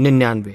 99।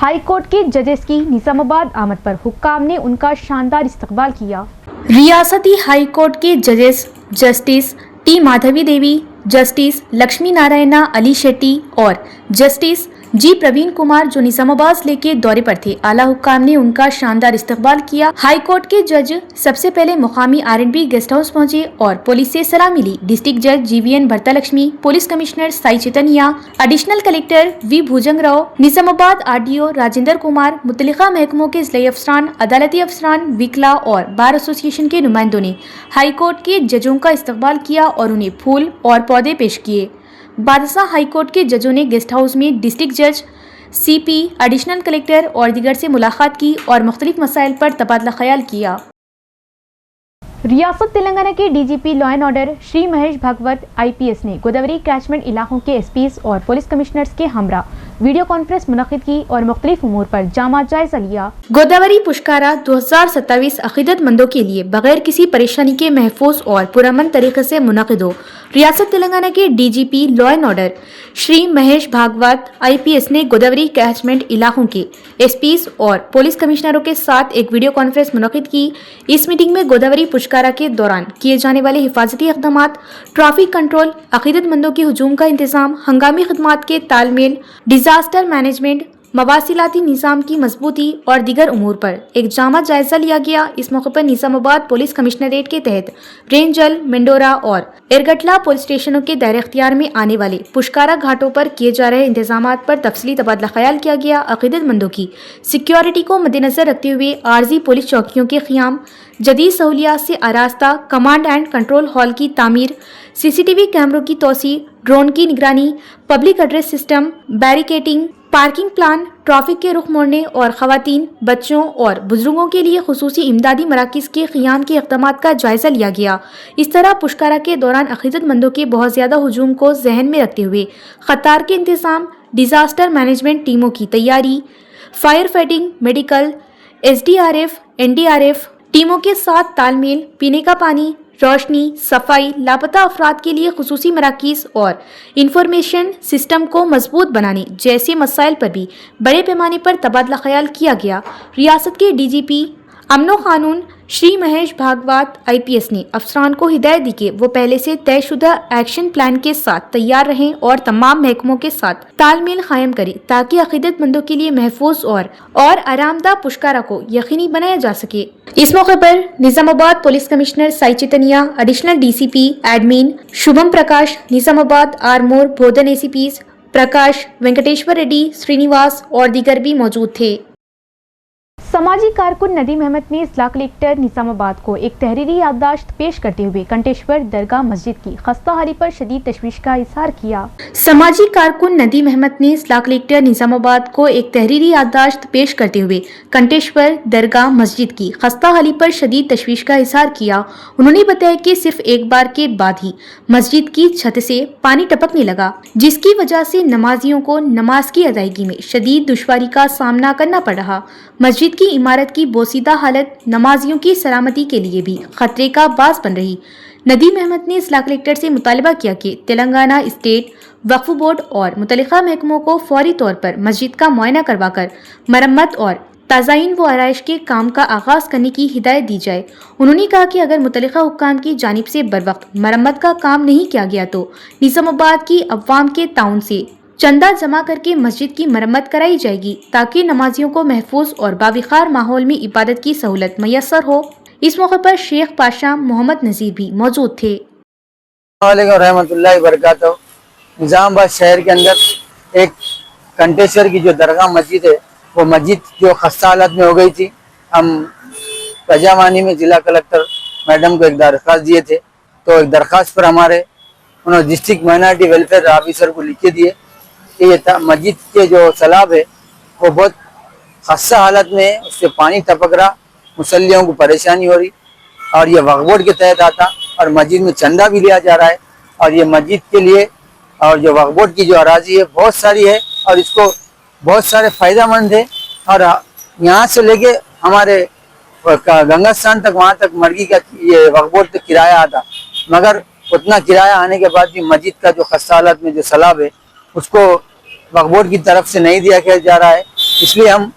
High court کے ججز کی نظام آباد آمد پر حکام نے ان کا شاندار استقبال کیا۔ ریاستی ہائی کورٹ کے ججز جسٹس ٹی مادھوی دیوی، جسٹس لکشمی نارائنا علی شیٹی اور جسٹس جی پروین کمار جو نظام آباد ضلع کے دورے پر تھے، اعلیٰ حکام نے ان کا شاندار استقبال کیا۔ ہائی کورٹ کے جج سب سے پہلے مقامی R&B گیسٹ ہاؤس پہنچے اور پولیس سے سلام ملی۔ ڈسٹرکٹ جج GVN بھرتا Lakshmi, police commissioner Sai Chaitanya, additional collector وی بھوجنگ راؤ، نظام آباد RDO راجندر کمار، متعلقہ محکموں کے ضلعی افسران، عدالتی افسران، وکلا اور بار ایسوسی ایشن کے نمائندوں نے ہائی کورٹ کے ججوں کا استقبال کیا اور انہیں پھول اور پودے پیش کیے۔ بادشاہ ہائی کورٹ کے ججوں نے گیسٹ ہاؤس میں ڈسٹرکٹ جج، CP، ایڈیشنل کلکٹر اور دیگر سے ملاقات کی اور مختلف مسائل پر تبادلہ خیال کیا۔ ریاست تلنگانہ کے DGP law and order Shri Mahesh Bhagwat IPS نے گوداوری کیچمنٹ علاقوں کے SPs اور پولیس کمشنرز کے ہمراہ ویڈیو کانفرنس منعقد کی اور مختلف امور پر جامع جائزہ لیا۔ گوداوری پشکارا 2027 عقیدت مندوں کے لیے بغیر کسی پریشانی کے محفوظ اور پرامن طریقے سے منعقد ہو۔ ریاست تلنگانہ کے DGP law and order Shri Mahesh Bhagwat IPS نے گوداوری کیچمنٹ علاقوں کے SPs اور پولیس کمشنروں کے ساتھ ایک ویڈیو کانفرنس منعقد کی۔ اس میٹنگ میں گوداوری پشکارا کے دوران کیے جانے والے حفاظتی اقدامات، ٹریفک کنٹرول، عقیدت مندوں کے ہجوم کا انتظام، ہنگامی خدمات کے تال میل، ڈیزاسٹر مینجمنٹ، مواصلاتی نظام کی مضبوطی اور دیگر امور پر ایک جامع جائزہ لیا گیا۔ اس موقع پر نظام آباد پولیس کمشنریٹ کے تحت رینجل، منڈورا اور ارگٹلا پولیس اسٹیشنوں کے دائرہ اختیار میں آنے والے پشکارا گھاٹوں پر کیے جا رہے انتظامات پر تفصیلی تبادلہ خیال کیا گیا۔ عقیدت مندوں کی سیکیورٹی کو مد نظر رکھتے ہوئے عارضی پولیس چوکیوں کے قیام، جدید سہولیات سے آراستہ کمانڈ اینڈ کنٹرول ہال کی تعمیر، CCTV کیمروں کی توسیع، ڈرون کی نگرانی، public address system, barricading, parking plan, traffic کے رخ موڑنے اور خواتین، بچوں اور بزرگوں کے لیے خصوصی امدادی مراکز کے قیام کے اقدامات کا جائزہ لیا گیا۔ اس طرح پشکارا کے دوران عقیدت مندوں کے بہت زیادہ ہجوم کو ذہن میں رکھتے ہوئے قطار کے انتظام، ڈیزاسٹر مینجمنٹ ٹیموں کی تیاری، fire fighting, medical, SDRF، NDRF ٹیموں کے ساتھ تال میل، پینے کا پانی، روشنی، صفائی، لاپتہ افراد کے لیے خصوصی مراکز اور انفارمیشن سسٹم کو مضبوط بنانے جیسے مسائل پر بھی بڑے پیمانے پر تبادلہ خیال کیا گیا۔ ریاست کے DGP امن و قانون شری مہیش بھاگوت IPS نے افسران کو ہدایت دی کہ وہ پہلے سے طے شدہ ایکشن پلان کے ساتھ تیار رہیں اور تمام محکموں کے ساتھ تال میل قائم کریں تاکہ عقیدت مندوں کے لیے محفوظ اور آرام دہ پشکارا کو یقینی بنایا جا سکے۔ اس موقع پر Nizamabad police commissioner Sai Chaitanya, additional DCP admin Shubham Prakash, Nizamabad Armoor Bodhan ACPs Prakash Venkateshwar Reddy, Srinivas اور دیگر بھی موجود تھے۔ سماجی کارکن ندیم احمد نے ضلع کلکٹر نظام آباد کو ایک تحریری یادداشت پیش کرتے ہوئے کنٹیشور درگاہ مسجد کی خستہ حالی پر شدید تشویش کا اظہار کیا۔ سماجی کارکن ندیم احمد نے ضلع کلکٹر نظام آباد کو ایک تحریری یادداشت پیش کرتے ہوئے کنٹیشور درگاہ مسجد کی خستہ حالی پر شدید تشویش کا اظہار کیا۔ انہوں نے بتایا کہ صرف ایک بار کے بعد ہی مسجد کی چھت سے پانی ٹپکنے لگا، جس کی وجہ سے نمازیوں کو نماز کی ادائیگی میں شدید دشواری کا سامنا کرنا پڑ رہا۔ مسجد کی عمارت کی بوسیدہ حالت نمازیوں کی سلامتی کے لیے بھی خطرے کا باعث بن رہی۔ ندیم احمد نے ضلع کلکٹر سے مطالبہ کیا کہ تلنگانہ اسٹیٹ وقف بورڈ اور متعلقہ محکموں کو فوری طور پر مسجد کا معائنہ کروا کر مرمت اور تزئین و آرائش کے کام کا آغاز کرنے کی ہدایت دی جائے۔ انہوں نے کہا کہ اگر متعلقہ حکام کی جانب سے بروقت مرمت کا کام نہیں کیا گیا تو نظام آباد کی عوام کے تعاون سے چندہ جمع کر کے مسجد کی مرمت کرائی جائے گی تاکہ نمازیوں کو محفوظ اور باوقار ماحول میں عبادت کی سہولت میسر ہو۔ اس موقع پر شیخ پاشا محمد نذیر بھی موجود تھے۔ السلام علیکم رحمۃ اللہ وبرکاتہ۔ نظام آباد شہر کے اندر ایک کنٹیشور کی جو درگاہ مسجد ہے وہ مسجد جو خستہ حالت میں ہو گئی تھی، ہم پجامانی میں ضلع کلکٹر میڈم کو ایک درخواست دیے تھے، تو ایک درخواست پر ہمارے انہوں نے ڈسٹرکٹ مائنارٹی ویلفیئر آفیسر کو لکھ کے دیے کہ یہ مسجد کے جو سیلاب ہے وہ بہت خستہ حالت میں، اس سے پانی ٹپک رہا، مصلیوں کو پریشانی ہو رہی، اور یہ وقف بورڈ کے تحت آتا اور مسجد میں چندہ بھی لیا جا رہا ہے، اور یہ مسجد کے لیے اور جو وقف بورڈ کی جو اراضی ہے بہت ساری ہے اور اس کو بہت سارے فائدہ مند ہے، اور یہاں سے لے کے ہمارے گنگا ستان تک وہاں تک مرگی کا یہ وقف بورڈ تک کرایہ آتا، مگر اتنا کرایہ آنے کے بعد بھی مسجد کا جو خستہ حالت میں جو سیلاب ہے اس کو وقف بورڈ کی طرف سے نہیں دیا جا رہا ہے، اس لیے ہم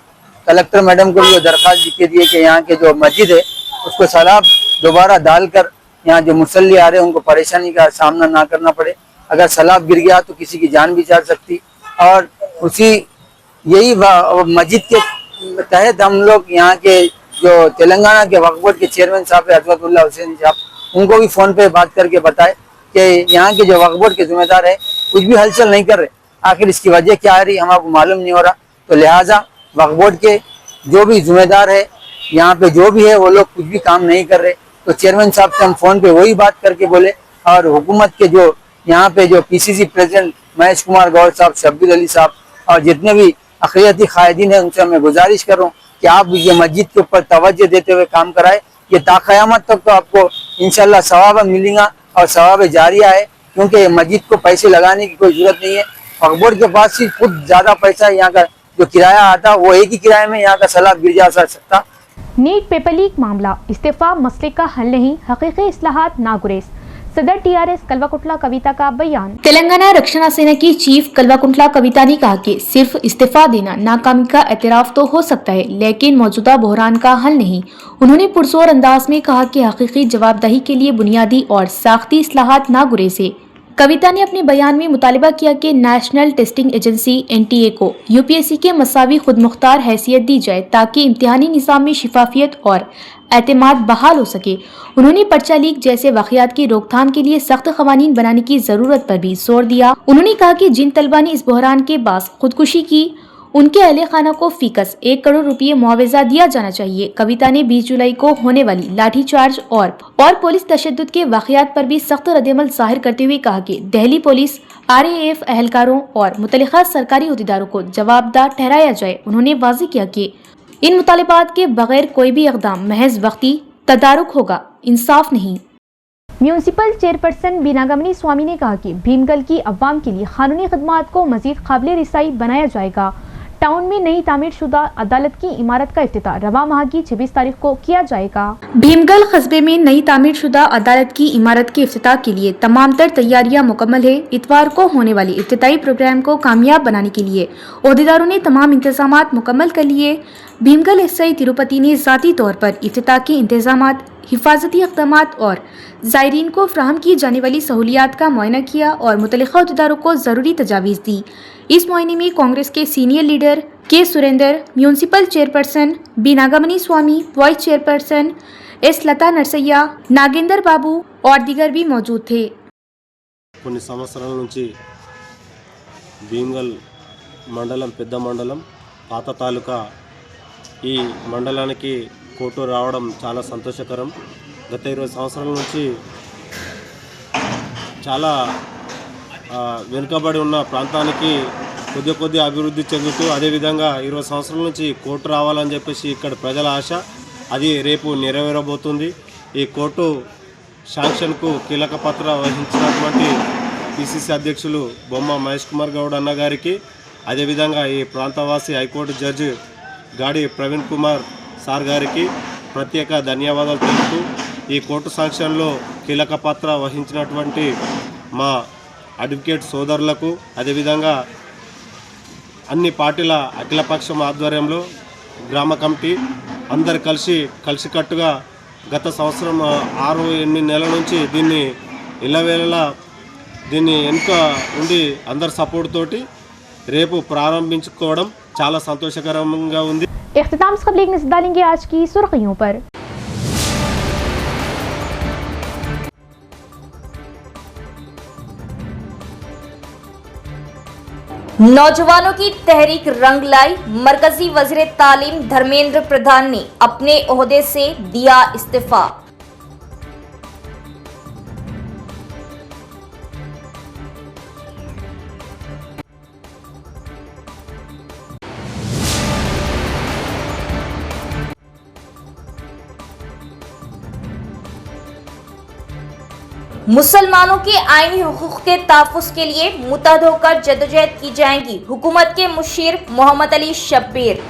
کلکٹر میڈم کو بھی درخواست لکھ کے دیے کہ یہاں کے جو مسجد ہے اس کو سیلاب دوبارہ ڈال کر یہاں جو مصلی آ رہے ہیں ان کو پریشانی کا سامنا نہ کرنا پڑے. اگر سیلاب گر گیا تو کسی کی جان بھی جا سکتی. اور اسی یہی مسجد کے تحت ہم لوگ یہاں کے جو تلنگانہ کے وقف بورڈ کے چیئرمین صاحب حضرت اللہ حسین صاحب ان کو بھی فون پہ بات کر کے بتائے کہ یہاں کے جو وقف بورڈ کے ذمہ دار ہیں کچھ بھی ہلچل نہیں کر رہے. آخر اس کی وجہ کیا آ رہی ہم آپ کو معلوم نہیں ہو رہا. تو لہٰذا وقف بورڈ کے جو بھی ذمہ دار ہے یہاں پہ جو بھی ہے وہ لوگ کچھ بھی کام نہیں کر رہے. تو چیئرمین صاحب سے ہم فون پہ وہی بات کر کے بولے. اور حکومت کے جو یہاں پہ جو پی سی سی پریزیڈنٹ مہیش کمار گوڑ صاحب, شبیر علی صاحب اور جتنے بھی اقلیتی قائدین ہیں ان سے میں گزارش کر رہا ہوں کہ آپ یہ مسجد کے اوپر توجہ دیتے ہوئے کام کرائے. یہ تا قیامت تک تو آپ کو انشاءاللہ ثواب ملے گا اور ثواب جاریہ ہے, کیونکہ یہ مسجد کو پیسے لگانے کی کوئی ضرورت نہیں ہے. وقف بورڈ کے پاس ہی خود زیادہ پیسہ ہے. یہاں کا جو کرایہ آتا وہ ایک ہی کرایہ میں یہاں کا سیلاب گر جا سکتا. نیٹ پیپر لیک معاملہ استعفا مسئلے کا حل نہیں, حقیقی اصلاحات ناگریز. صدر ٹی آر ایس کلوا کنٹلا کویتا کا بیان. تلنگانہ رکشنا سینا کی چیف کلوا کنٹلا کویتا نے کہا کہ صرف استعفا دینا ناکامی کا اعتراف تو ہو سکتا ہے لیکن موجودہ بحران کا حل نہیں. انہوں نے پرزور انداز میں کہا کہ حقیقی جواب دہی کے لیے بنیادی اور ساختی اصلاحات ناگریز ہے. کویتا نے اپنے بیان میں مطالبہ کیا کہ نیشنل ٹیسٹنگ ایجنسی NTA کو UPSC کے مساوی خود مختار حیثیت دی جائے تاکہ امتحانی نظام میں شفافیت اور اعتماد بحال ہو سکے. انہوں نے پرچہ لیک جیسے واقعات کی روک تھام کے لیے سخت قوانین بنانے کی ضرورت پر بھی زور دیا. انہوں نے کہا کہ جن طلبہ نے اس بحران کے باعث خودکشی کی ان کے اہل خانہ کو فیکس 1 کروڑ روپے معاوضہ دیا جانا چاہیے. کویتا نے 20 جولائی کو ہونے والی لاٹھی چارج اور پولیس تشدد کے واقعات پر بھی سخت ردعمل ظاہر کرتے ہوئے کہا کہ دہلی پولیس RAF اہلکاروں اور متعلقہ سرکاری عہدیداروں کو جواب دہ ٹھہرایا جائے. انہوں نے واضح کیا کہ ان مطالبات کے بغیر کوئی بھی اقدام محض وقتی تدارک ہوگا, انصاف نہیں. میونسپل چیئرپرسن بیناگمنی سوامی نے کہا کہ بھیمگل کی عوام کے لیے قانونی خدمات کو مزید قابل رسائی بنایا جائے گا. ٹاؤن میں نئی تعمیر شدہ عدالت کی عمارت کا افتتاح رواں ماہ کی 26 تاریخ کو کیا جائے گا. بھیمگل قصبے میں نئی تعمیر شدہ عدالت کی عمارت کے افتتاح کے لیے تمام تر تیاریاں مکمل ہے. اتوار کو ہونے والی افتتاحی پروگرام کو کامیاب بنانے کے لیے عہدیداروں نے تمام انتظامات مکمل کر لیے. بھیمگل SI تروپتی نے ذاتی طور پر افتتاح کے انتظامات, حفاظتی اقدامات اور زائرین کو فراہم کی جانے والی سہولیات کا معائنہ کیا اور متعلقہ عہدیداروں کو ضروری تجاویز دی. اس معائنے میں کانگریس کے senior leader K Surender, municipal chairperson بیناگمنی Swamy, vice chairperson S Latha Narsaiah, Nagender Babu اور دیگر بھی موجود تھے. కొన్ని సంవత్సరాల నుంచి భీమ్గల్ మండలం పెద్ద మండలం పాత తాలూకా ఈ మండలానికి కోర్టు రావడం చాలా సంతోషకరం. గత 20 సంవత్సరాల నుంచి చాలా వెనుకబడి ఉన్న ప్రాంతానికి కొద్ది అభివృద్ధి చెందుతూ అదేవిధంగా 20 సంవత్సరాల నుంచి కోర్టు రావాలని చెప్పేసి ఇక్కడ ప్రజల ఆశ, అది రేపు నెరవేరబోతుంది. ఈ కోర్టు శాంక్షన్కు కీలక పాత్ర వహించినటువంటి PCC అధ్యక్షులు బొమ్మ మహేష్ కుమార్ గౌడ్ అన్న గారికి, అదేవిధంగా ఈ ప్రాంతవాసి హైకోర్టు జడ్జి గాడి ప్రవీణ్ కుమార్ సార్ గారికి ప్రత్యేక ధన్యవాదాలు తెలుపుతూ ఈ కోర్టు శాంక్షన్లో కీలక పాత్ర వహించినటువంటి మా అడ్వకేట్ సోదరులకు, అదేవిధంగా అన్ని పార్టీల అఖిలపక్షం ఆధ్వర్యంలో గ్రామ కమిటీ అందరు కలిసికట్టుగా గత సంవత్సరం 6-8 నెలల నుంచి దీన్ని ఇళ్ళవేళలా దీన్ని వెనుక ఉండి అందరి సపోర్ట్ తోటి రేపు ప్రారంభించుకోవడం చాలా సంతోషకరంగా ఉంది. اختتام سے قبل ایک نظر ڈالیں گے آج کی سرخیوں پر. نوجوانوں کی تحریک رنگ لائی, مرکزی وزیر تعلیم دھرمیندر پردھان نے اپنے عہدے سے دیا استعفا. مسلمانوں کے آئینی حقوق کے تحفظ کے لیے متحد ہو کر جدوجہد کی جائے گی, حکومت کے مشیر محمد علی شبیر.